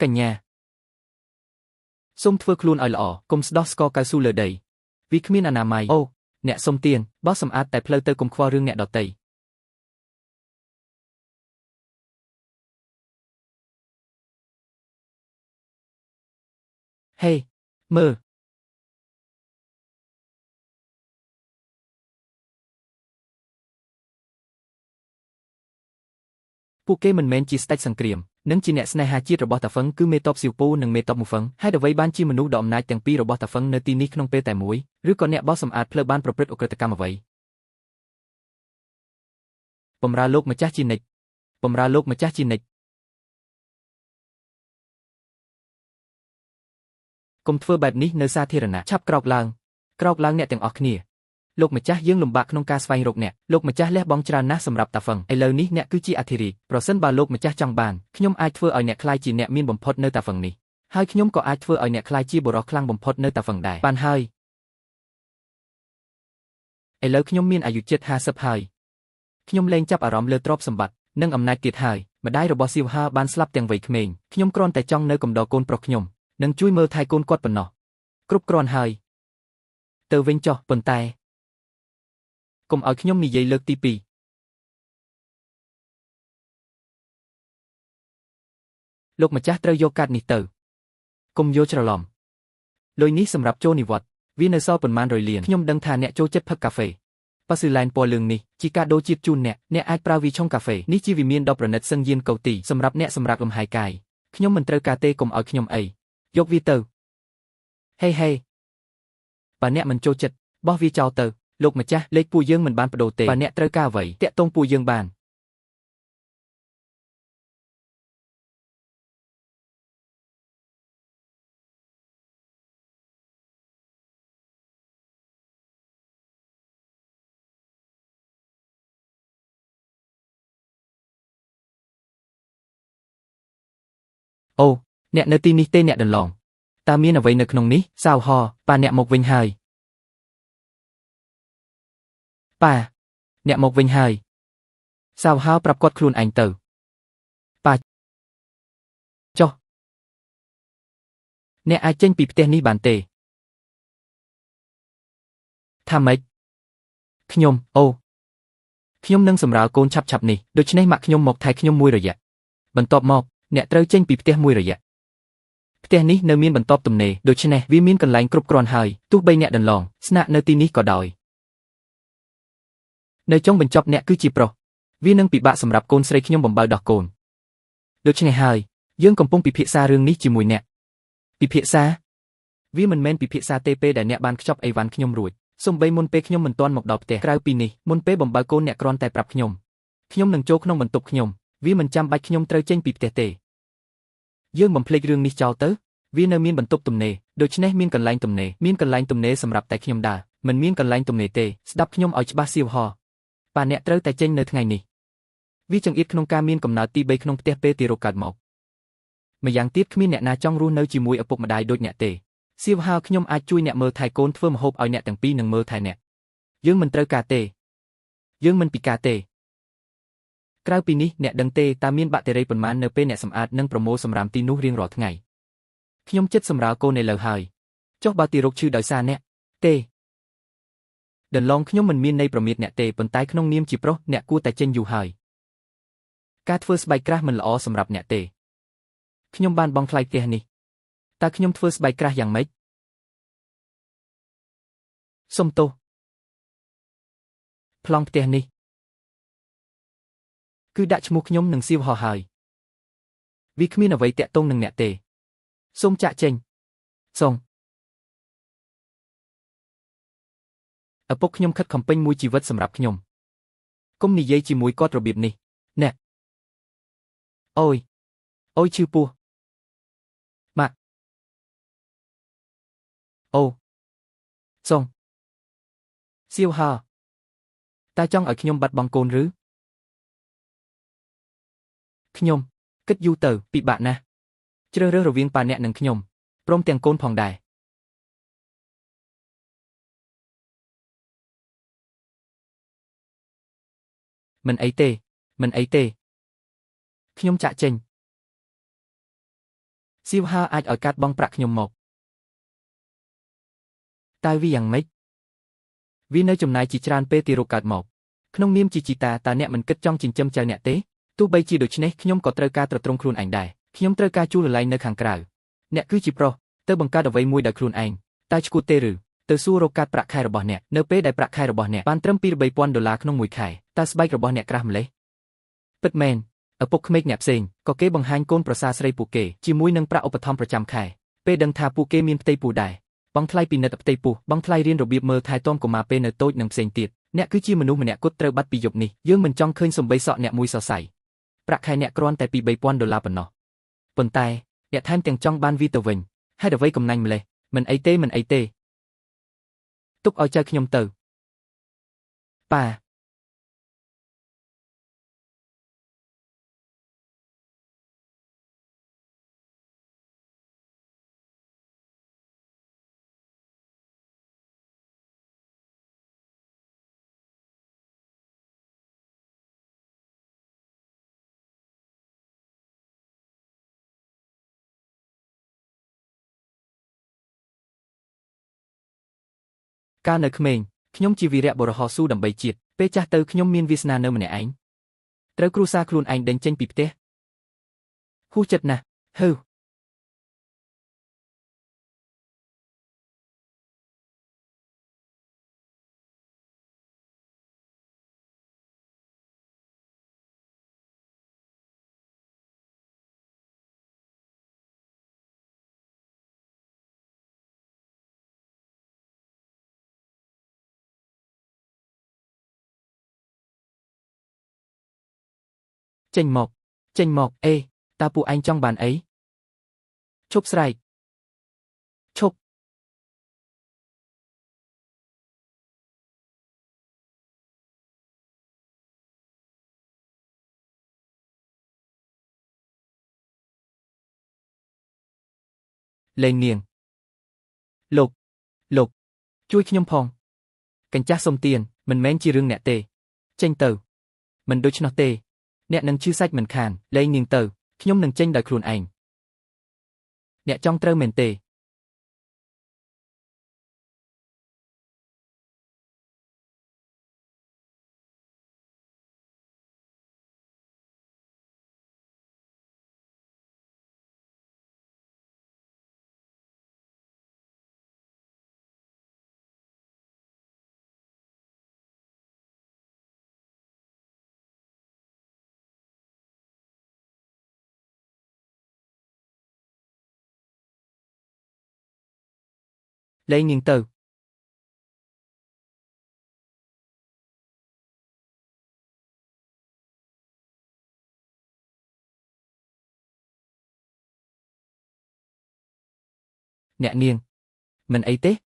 កញ្ញាសូមធ្វើខ្លួនឲ្យល្អកុំស្ដោះស្គរកៅស៊ូលើដីវាគ្មានអនាម័យអូអ្នកសុំទានបោះសម្អាតតែផ្លូវទៅកុំខ្វល់រឿងអ្នកដទៃហេមើលពួកគេមិនមែនជាស្ដេចសង្គ្រាមនិងជាអ្នកស្នេហាជាតិរបស់តាហ្វឹងគឺមេតបសៀវពូនិងមេតបមូហ្វឹងហេតុអ្វីបានជាមនុស្សដ៏អំណាចទាំងពីររបស់តាហ្វឹងនៅទីនេះក្នុងពេលតែមួយឬក៏អ្នកបោះសម្អាតផ្លូវបានប្រព្រឹត្តអក្រិតកម្មអ្វីបម្រើលោកម្ចាស់ជានិច្ចបម្រើលោកម្ចាស់ជានិច្ចកុំធ្វើបែបនេះនៅសាធារណៈឆាប់ក្រោកឡើងអ្នកទាំងអស់គ្នាលោកម្ចាស់យើងលំបាកក្នុងការស្វែងរកអ្នកលោកម្ចាស់លះបង់ច្រើនណាស់សម្រាប់តាហ្វឹងឥឡូវនេះអ្នកគឺជាអធិរាជប្រសិនបើលោកម្ចាស់ចង់បានខ្ញុំអាចធ្វើឲ្យអ្នកក្លាយជាអ្នកមានបំផុតនៅតាហ្វឹងនេះហើយខ្ញុំក៏អាចធ្វើឲ្យអ្នកក្លាយជាបុរសខ្លាំងបំផុតនៅតាហ្វឹងដែរបានហើយឥឡូវខ្ញុំមានអាយុជិត50ហើយខ្ញុំលែងចាប់អារម្មណ៍លើទ្រព្យសម្បត្តិនិងអំណាចទៀតហើយម្ដាយរបស់សៀវហាបានស្លាប់ទាំងវ័យក្មេងខ្ញុំគ្រាន់តែចង់នៅកំដរកូនប្រុសខ្ញុំនិងជួយមើលថែកូនគាត់ប៉ុណ្ណោះគ្រប់គ្រាន់ហើយទៅវិញចុះប៉ុន្តែកុំឲ្យខ្ញុំនិយាយលើកទី2លោកម្ចាស់ត្រូវយកកាតនេះទៅកុំយល់ច្រឡំលុយនេះសម្រាប់ចូលនិវត្តន៍វានៅសល់ប៉ុន្មានរយលានខ្ញុំដឹងថាអ្នកចូលចិត្តផឹកកាហ្វេប៉ាស៊ឺឡែនពណ៌លឿងនេះជាកាដូជាតិជូនអ្នកអាចប្រើវាឆុងកាហ្វេនេះជាវិមានដ៏ប្រណិតសឹងយានកូទីសម្រាប់អ្នកសម្រាប់លំហែកាយខ្ញុំមិនត្រូវការទេកុំឲ្យខ្ញុំអីយកវាទៅហេបើអ្នកមិនចូលចិត្តបោះវាចោលទៅលោកម្ចាស់លេខពួកយើងមិនបានបដូរទេបើអ្នកត្រូវការអ្វីតាក់ទងពួកយើងបានអូអ្នកនៅទីនេះទេអ្នកដន្លងតើមានអ្វីនៅក្នុងនេះសាវហប៉ាអ្នកមកវិញហើយប៉ាអ្នកមកវិញហើយសាវហប្រាប់គាត់ខ្លួនឯងទៅប៉ាចុះអ្នកអាចចេញពីផ្ទះនេះបានទេថាម៉េចខ្ញុំខ្ញុំនឹងសម្រាលកូនឆាប់នេះដូច្នេះម៉ាក់ខ្ញុំមកថែខ្ញុំមួយរយៈបន្ទាប់មកអ្នកត្រូវចេញពីផ្ទះមួយរយៈផ្ទះនេះនៅមានបន្ទាប់ទំនេរដូច្នេះវាមានកន្លែងគ្រប់គ្រាន់ហើយទោះបីអ្នកដន្លងស្នាក់នៅទីនេះក៏ដោយនៅចុងបញ្ចប់អ្នកគឺជាប្រុសវានឹងពិបាកសម្រាប់កូនស្រីខ្ញុំបំបើដោះកូនដូច្នេះហើយយើងកំពុងពិភាក្សារឿងនេះជាមួយអ្នកពិភាក្សាវាមិនមែនពិភាក្សាទេពេលដែលអ្នកបានខ្ចប់អីវ៉ាន់ខ្ញុំរួចសូម្បីមុនពេលខ្ញុំមិនទាន់មកដល់ផ្ទះក្រៅពីនេះមុនពេលបំបើកូនអ្នកគ្រាន់តែប្រាប់ខ្ញុំនឹងចូលក្នុងបន្ទប់ខ្ញុំវាមិនចាំបាច់ខ្ញុំត្រូវចេញពីផ្ទះទេយើងបំភ្លេចរឿងនេះចោលទៅវានៅមានបន្ទប់ទំនេរដូច្នេះមានកន្លែងទំនេរសម្រាប់តែខ្ញុំដើរមិនមានកន្លែងទំនេរទេស្ដាប់ខ្ញុំឲ្យច្បាស់សៀវហប៉ាអ្នកត្រូវតែចេញនៅថ្ងៃនេះវាចង្អៀតក្នុងការមានកំណើតទី3ក្នុងផ្ទះពេលទីរោគកើតមកម្យ៉ាងទៀតគ្មានអ្នកណាចង់រស់នៅជាមួយឪពុកម្ដាយដូចអ្នកទេសៀវហខ្ញុំអាចជួយអ្នកមើលថែកូនធ្វើម្ហូបឲ្យអ្នកទាំងពីរនឹងមើលថែអ្នកយើងមិនត្រូវការទេយើងមិនពិការទេក្រៅពីនេះអ្នកដឹងទេតើមានបាក់តេរីប៉ុន្មាននៅពេលអ្នកសម្អាតនិងប្រមូលសម្រាមទីនោះរៀងរាល់ថ្ងៃខ្ញុំចិត្តសម្រាលកូនឥឡូវហើយចុះបើទីរោគឈឺដោយសារអ្នកទេដន្លងខ្ញុំមិនមានន័យប្រមាថអ្នកទេប៉ុន្តែក្នុងនាមជាប្រុសអ្នកគួរតែចេញយូរហើយការធ្វើស្បែកក្រាស់មិនល្អសម្រាប់អ្នកទេខ្ញុំបានបង់ថ្លៃផ្ទះនេះតើខ្ញុំធ្វើស្បែកក្រាស់យ៉ាងម៉េចសុំទោសប្លង់ផ្ទះនេះគឺដាក់ឈ្មោះខ្ញុំនិងសៀវហោហើយវាគ្មានអ្វីតាក់ទងនឹងអ្នកទេសូមចាក់ចេញសូមឪពុកខ្ញុំខិតខំពេញមួយជីវិតសម្រាប់ខ្ញុំកុំនិយាយជាមួយគាត់របៀបនេះអ្នកអូយឈឺពោះម៉ាក់អូសូមសៀវហោតើចង់ឲ្យខ្ញុំបាត់បង់កូនឬខ្ញុំគិតយូរទៅពិបាកណាស់ជ្រើសរើសរវាងប៉ាអ្នកនិងខ្ញុំព្រមទាំងកូនផងដែរមិនអីទេខ្ញុំចាក់ចេញ សៀវហាអាចឲ្យកាត់បង់ប្រាក់ខ្ញុំមកតើវាយ៉ាងម៉េចវានៅចំណាយជាច្រើនពេលទីរកកើតមកក្នុងនាមជាជីតាតើអ្នកមិនគិតចង់ចិញ្ចឹមចៅអ្នកទេទោះបីជាដូច្នេះខ្ញុំក៏ត្រូវការត្រត្រង់ខ្លួនឯងដែរខ្ញុំត្រូវការជួលលលែងនៅខាងក្រៅអ្នកគឺជាប្រុសទៅបង្កើតអ្វីមួយដោយខ្លួនឯងតើឈ្គួតទេឬទៅសួររកកាត់ប្រាក់ខែរបស់អ្នកនៅពេលដែលប្រាក់ខែរបស់អ្នកបានត្រឹម$2,000ក្នុងមួយខែតើស្បែករបស់អ្នកក្រាស់ម្លេះពិតមែនឪពុកក្មេកអ្នកផ្សេងក៏គេបង្ហាញកូនប្រសារស្រីពួកគេជាមួយនឹងប្រាក់ឧបត្ថម្ភប្រចាំខែពេលដឹងថាពួកគេមានផ្ទៃពោះដែរបង់ថ្លៃពិនិត្យផ្ទៃពោះបង់ថ្លៃរៀនរបៀបមើលថែទាំកុមារពេលនៅតូចនិងផ្សេងទៀតអ្នកគឺជាមនុស្សម្នាក់គត់ត្រូវបាត់ពីយប់នេះយើងមិនចង់ឃើញសំបីសក់អ្នកមួយសរសៃប្រាក់ខែអ្នកគ្រាន់តែ$2,000ប៉ុណ្ណោះប៉ុន្តែអ្នកថែមទាំងចង់បានវាទៅវិញហេតុអ្វីកំណាញ់ម្លេះមិនអីទេទុកឲ្យចៅខ្ញុំទៅប៉ាកាលនៅក្មេងខ្ញុំជាវីរៈបុរសស៊ូដើម្បីជាតិពេលចាស់ទៅខ្ញុំមានវាសនានៅម្នាក់ឯងត្រូវគ្រួសារខ្លួនឯងដេញចេញពីផ្ទះហួសចិត្តណាស់ហឺចេញមកអេតើពួកឯងចង់បានអីឈប់ស្រែកឈប់លេងនាងលោកលោកជួយខ្ញុំផងកញ្ចាស់សុំទានមិនមែនជារឿងអ្នកទេចេញទៅមិនដូច្នោះទេអ្នកនឹងឈឺសាច់មិនខានលែងនាងទៅខ្ញុំនឹងចេញដោយខ្លួនឯងអ្នកចង់ត្រូវមែនទេលែងនាងទៅអ្នកនាងមិនអីទេ